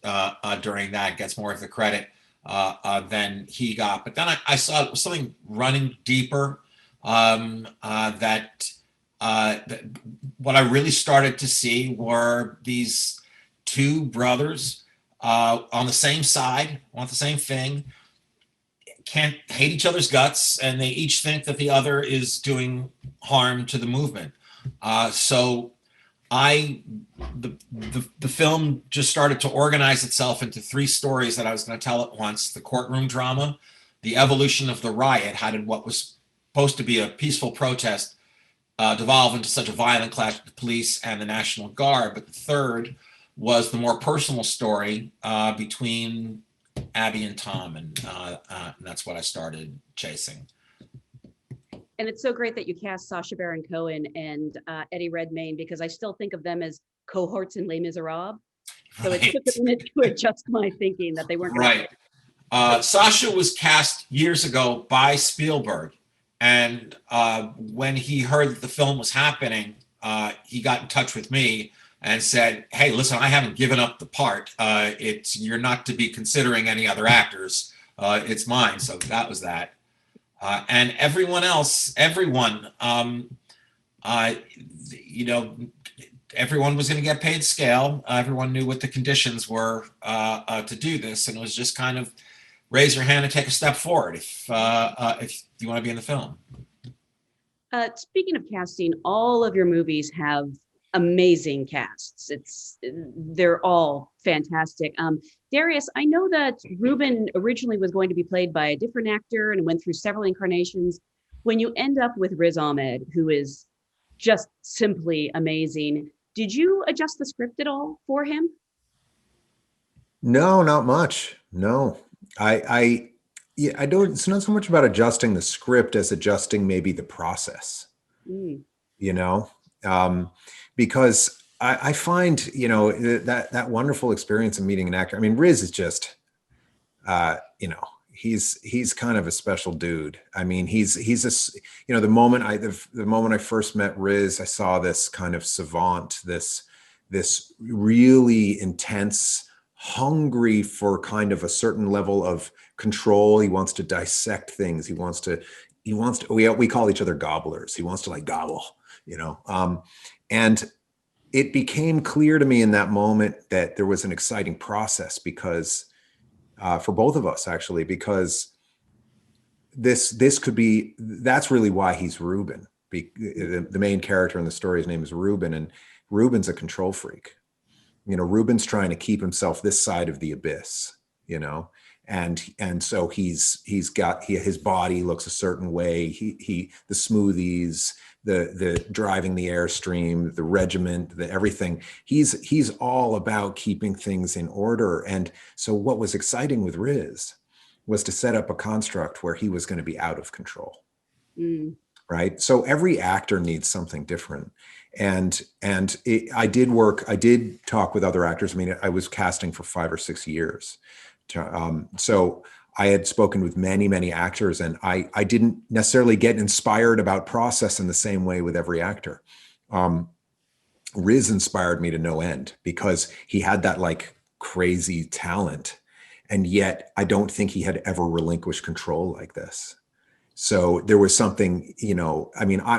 during that, gets more of the credit than he got. But then I saw it was something running deeper that what I really started to see were these two brothers on the same side, want the same thing, can't hate each other's guts, and they each think that the other is doing harm to the movement. So the film just started to organize itself into three stories that I was going to tell at once: the courtroom drama, the evolution of the riot, how did what was supposed to be a peaceful protest devolve into such a violent clash with the police and the National Guard. But the third was the more personal story between Abbie and Tom, and that's what I started chasing. And it's so great that you cast Sacha Baron Cohen and Eddie Redmayne, because I still think of them as cohorts in Les Miserables. So it took a minute to adjust my thinking that they weren't right. Sacha was cast years ago by Spielberg. And when he heard that the film was happening, he got in touch with me and said, "Hey, listen, I haven't given up the part. You're not to be considering any other actors. It's mine." So that was that. And everyone else, everyone was going to get paid scale. Everyone knew what the conditions were to do this, and it was just kind of raise your hand and take a step forward if you want to be in the film. Speaking of casting, all of your movies have amazing casts. They're all fantastic. Darius, I know that Ruben originally was going to be played by a different actor and went through several incarnations. When you end up with Riz Ahmed, who is just simply amazing, did you adjust the script at all for him? No, not much. No. I don't, it's not so much about adjusting the script as adjusting maybe the process, because I find, that wonderful experience of meeting an actor. I mean, Riz is just, he's kind of a special dude. I mean, he's the moment I first met Riz, I saw this kind of savant, this really intense, hungry for kind of a certain level of control. He wants to dissect things. He wants to, we call each other gobblers. He wants to like gobble, and it became clear to me in that moment that there was an exciting process because for both of us actually, because this could be, that's really why he's Ruben. The main character in the story, his name is Ruben, and Ruben's a control freak. Ruben's trying to keep himself this side of the abyss, and so he's got his body looks a certain way. The smoothies, the driving the airstream, the regiment, the everything. He's all about keeping things in order. And so what was exciting with Riz was to set up a construct where he was going to be out of control. Right. So every actor needs something different. And I did talk with other actors. I mean, I was casting for 5 or 6 years. So I had spoken with many, many actors, and I didn't necessarily get inspired about process in the same way with every actor. Riz inspired me to no end because he had that like crazy talent. And yet I don't think he had ever relinquished control like this. So there was something,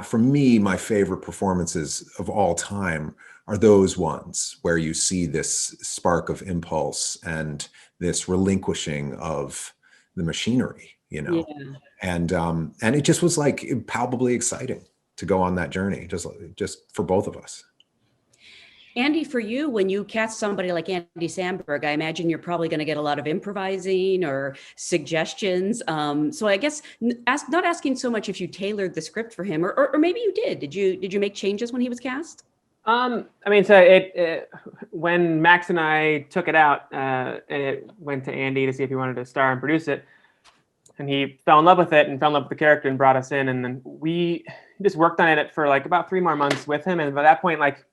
for me, my favorite performances of all time are those ones where you see this spark of impulse and this relinquishing of the machinery, and it just was like palpably exciting to go on that journey, just for both of us. Andy, for you, when you cast somebody like Andy Samberg, I imagine you're probably going to get a lot of improvising or suggestions. So I guess not asking so much if you tailored the script for him, or maybe you did. Did you make changes when he was cast? I mean, so it when Max and I took it out, and it went to Andy to see if he wanted to star and produce it, and he fell in love with it and fell in love with the character and brought us in, and then we just worked on it for like about 3 more months with him, and by that point, like,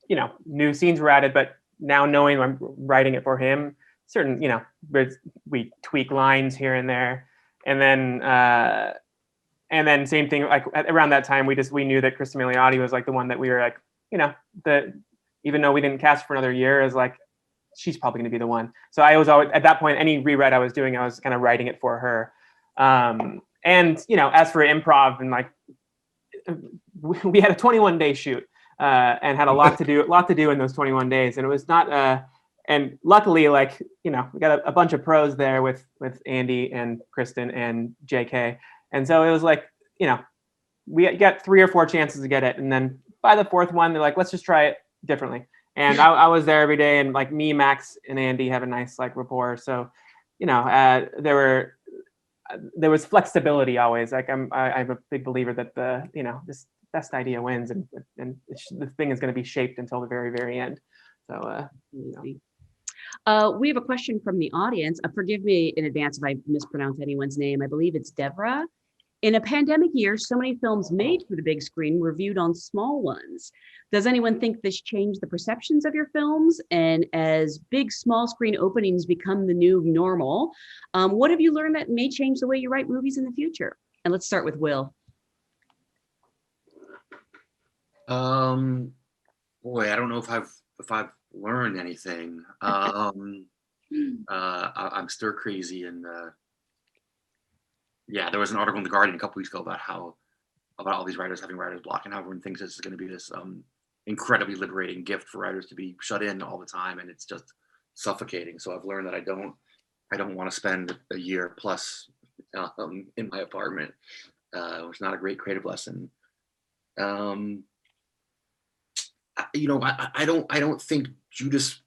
you know, new scenes were added, but now knowing I'm writing it for him, certain, you know, we tweak lines here and there, and then same thing, like around that time, we knew that Kristen Milioti was like the one that we were like, you know, even though we didn't cast for another year, is like, she's probably going to be the one. So I was always, at that point, any rewrite I was doing, I was kind of writing it for her. And, you know, as for improv, and like, we had a 21-day shoot and had a lot to do in those 21 days. And it was not, and luckily, like, you know, we got a bunch of pros there with Andy and Kristen and JK. And so it was like, you know, we got 3 or 4 chances to get it. And then by the 4th one, they're like, let's just try it differently. And I was there every day, and like me, Max, and Andy have a nice like rapport. So, you know, there was flexibility always. Like I'm a big believer that this best idea wins, and the thing is going to be shaped until the very, very end. So, we have a question from the audience. Forgive me in advance if I mispronounce anyone's name. I believe it's Deborah. In a pandemic year, so many films made for the big screen were viewed on small ones. Does anyone think this changed the perceptions of your films? And as big small screen openings become the new normal, what have you learned that may change the way you write movies in the future? And let's start with Will. Boy, I don't know if I've learned anything. I'm stir crazy, and yeah, there was an article in The Guardian a couple weeks ago about all these writers having writer's block, and how everyone thinks this is going to be this incredibly liberating gift for writers to be shut in all the time, and it's just suffocating. So I've learned that I don't want to spend a year plus in my apartment, which is not a great creative lesson. You know, I don't think Judas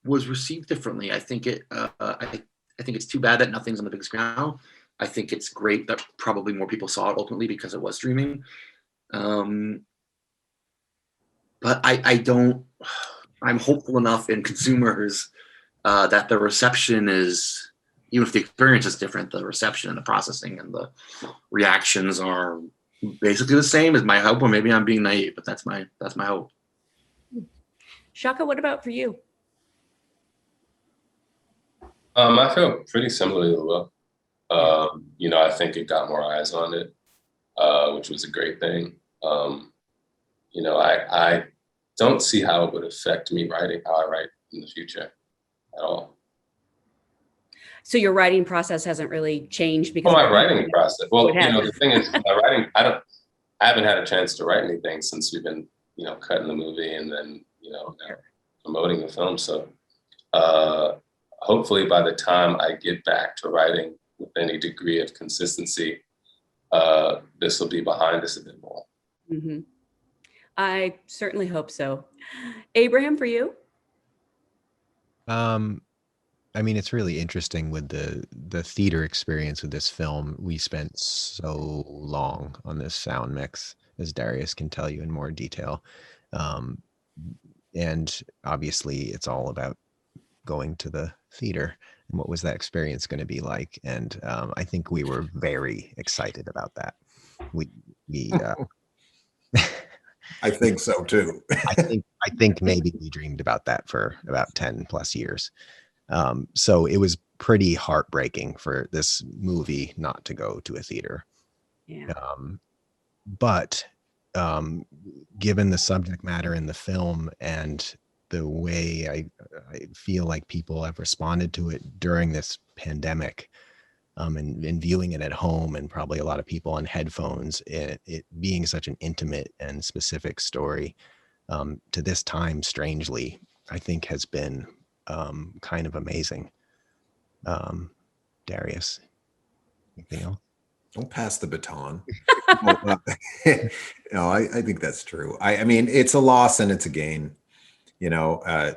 was received differently. I think I think it's too bad that nothing's on the big screen now. I think it's great that probably more people saw it ultimately because it was streaming. But I'm hopeful enough in consumers that the reception is, even if the experience is different, the reception and the processing and the reactions are basically the same as my hope, or maybe I'm being naive, but that's my hope. Shaka, what about for you? I feel pretty similarly to Will. You know, I think it got more eyes on it, which was a great thing. You know, I don't see how it would affect me writing how I write in the future at all. So your writing process hasn't really changed because my writing process. Well, you know, the thing is, my writing, I haven't had a chance to write anything since we've been, you know, cutting the movie and then, you know, promoting the film. So hopefully by the time I get back to writing with any degree of consistency, this will be behind us a bit more. Mm-hmm. I certainly hope so. Abraham, for you? I mean, it's really interesting with the theater experience with this film. We spent so long on this sound mix, as Darius can tell you in more detail. And obviously it's all about going to the theater and what was that experience going to be like. And I think we were very excited about that. We I think so too. I think maybe we dreamed about that for about 10 plus years. So it was pretty heartbreaking for this movie not to go to a theater. Yeah. But given the subject matter in the film and the way I feel like people have responded to it during this pandemic, and viewing it at home, and probably a lot of people on headphones, it being such an intimate and specific story, to this time, strangely, I think has been kind of amazing. Darius, anything else? Don't pass the baton. No, I think that's true. I mean, it's a loss and it's a gain. You know,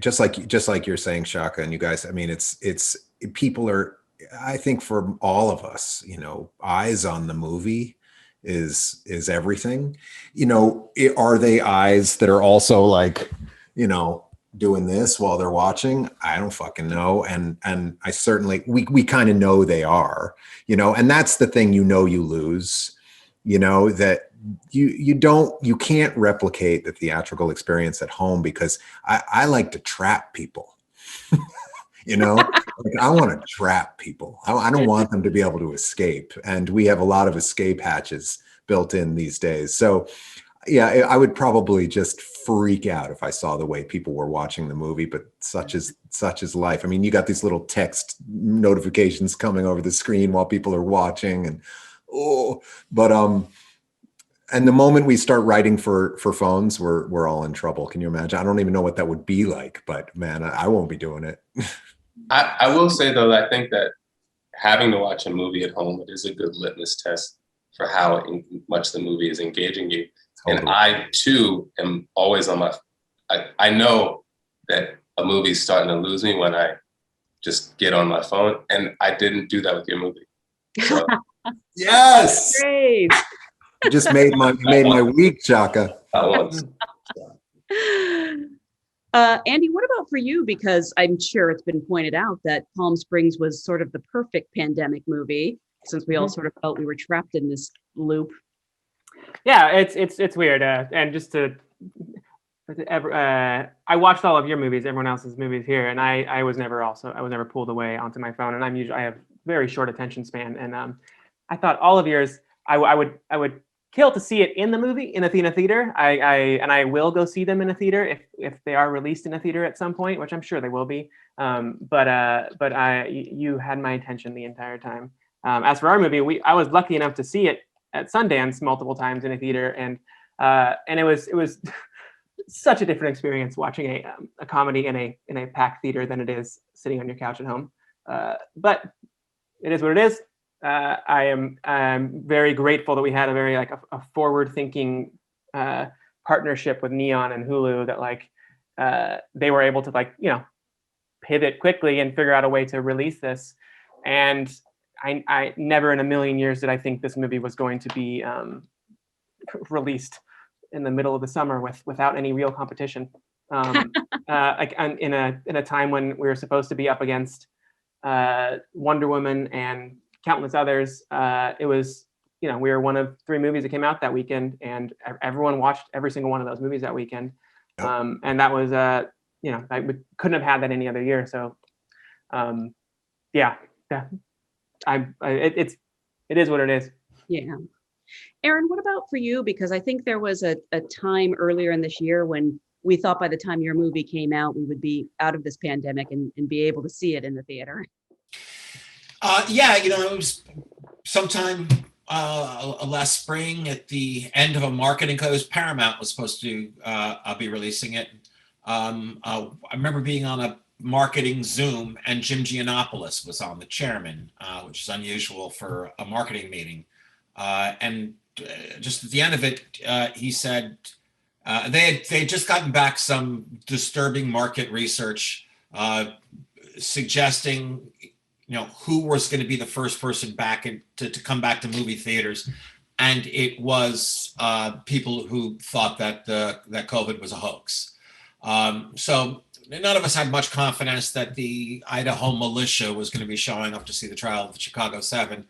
just like you're saying, Shaka, and you guys. I mean, it's people are. I think for all of us, you know, eyes on the movie is everything. You know, are they eyes that are also like, you know, doing this while they're watching? I don't fucking know. And I certainly, we kind of know they are, you know, and that's the thing, you know, you lose, you know, that you can't replicate the theatrical experience at home, because I like to trap people. You know, like I want to trap people. I don't want them to be able to escape. And we have a lot of escape hatches built in these days. So yeah, I would probably just freak out if I saw the way people were watching the movie, but such is life. I mean, you got these little text notifications coming over the screen while people are watching, and and the moment we start writing for phones, we're all in trouble. Can you imagine? I don't even know what that would be like, but man, I won't be doing it. I will say though, I think that having to watch a movie at home, it is a good litmus test for how much the movie is engaging you. Totally. And I too am always on I know that a movie's starting to lose me when I just get on my phone, and I didn't do that with your movie. So. Yes! Great. You just made my week, Shaka. Andy, what about for you? Because I'm sure it's been pointed out that Palm Springs was sort of the perfect pandemic movie, since we all sort of felt we were trapped in this loop. Yeah, it's weird. And just to, I watched all of your movies, everyone else's movies here, and I was never pulled away onto my phone, and I have very short attention span, and I thought all of yours, I would kill to see it in the theater. I will go see them in a theater if they are released in a theater at some point, which I'm sure they will be. But you had my attention the entire time. As for our movie, I was lucky enough to see it at Sundance multiple times in a theater, and it was such a different experience watching a comedy in a packed theater than it is sitting on your couch at home. But it is what it is. I'm very grateful that we had a very a forward-thinking partnership with Neon and Hulu, that they were able to pivot quickly and figure out a way to release this. And I never in a million years did I think this movie was going to be released in the middle of the summer without any real competition. In a time when we were supposed to be up against Wonder Woman and countless others. It was, we were one of 3 movies that came out that weekend, and everyone watched every single one of those movies that weekend. Yep. And that was, we couldn't have had that any other year. So, yeah, it is what it is. Yeah. Aaron, what about for you? Because I think there was a time earlier in this year when we thought by the time your movie came out, we would be out of this pandemic and be able to see it in the theater. Yeah, it was sometime last spring at the end of a marketing close. Paramount was supposed to be releasing it. I remember being on a marketing Zoom, and Jim Giannopoulos was on, the chairman, which is unusual for a marketing meeting. And just at the end of it, he said they had just gotten back some disturbing market research suggesting who was going to be the first person back to come back to movie theaters, and it was people who thought that that COVID was a hoax. So none of us had much confidence that the Idaho militia was going to be showing up to see the trial of the Chicago 7.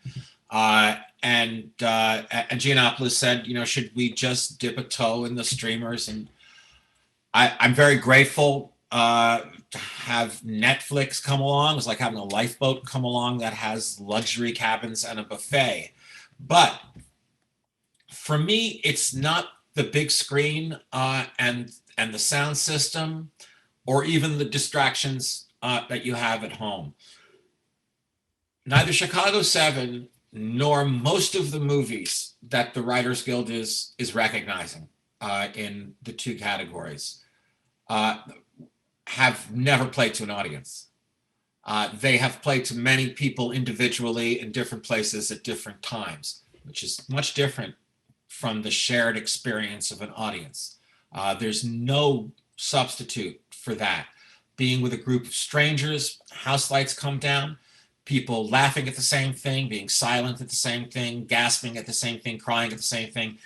And Giannopoulos said, should we just dip a toe in the streamers? And I'm very grateful to have Netflix come along. It's like having a lifeboat come along that has luxury cabins and a buffet. But for me, it's not the big screen and the sound system, or even the distractions that you have at home. Neither Chicago 7 nor most of the movies that the Writers Guild is recognizing in the 2 categories have never played to an audience. They have played to many people individually in different places at different times, which is much different from the shared experience of an audience. There's no substitute for that. Being with a group of strangers, house lights come down, people laughing at the same thing, being silent at the same thing, gasping at the same thing, crying at the same thing,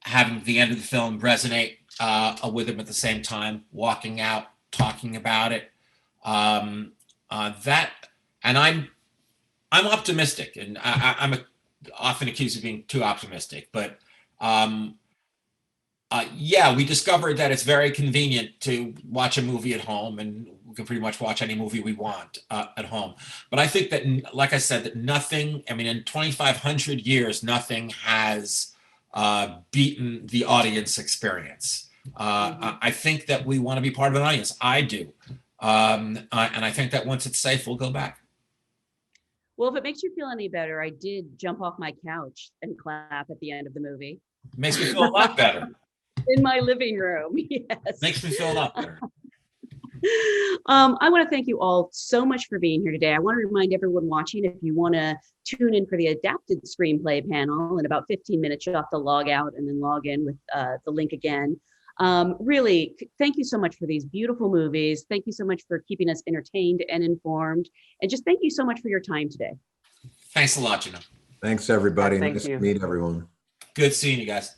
having the end of the film resonate with them at the same time, walking out, talking about it. And I'm optimistic, and I'm often accused of being too optimistic, but yeah, we discovered that it's very convenient to watch a movie at home, and we can pretty much watch any movie we want at home. But I think that, like I said, that nothing, I mean, in 2,500 years, nothing has beaten the audience experience. I think that we want to be part of an audience. I do. And I think that once it's safe, we'll go back. Well, if it makes you feel any better, I did jump off my couch and clap at the end of the movie. Makes me feel a lot better. In my living room, yes. Makes me feel a lot better. I want to thank you all so much for being here today. I want to remind everyone watching, if you want to tune in for the Adapted Screenplay panel in about 15 minutes, you'll have to log out and then log in with the link again. Really, thank you so much for these beautiful movies. Thank you so much for keeping us entertained and informed. And just thank you so much for your time today. Thanks a lot, Jenelle. Thanks, everybody. Thank Nice you. to meet everyone. Good seeing you guys.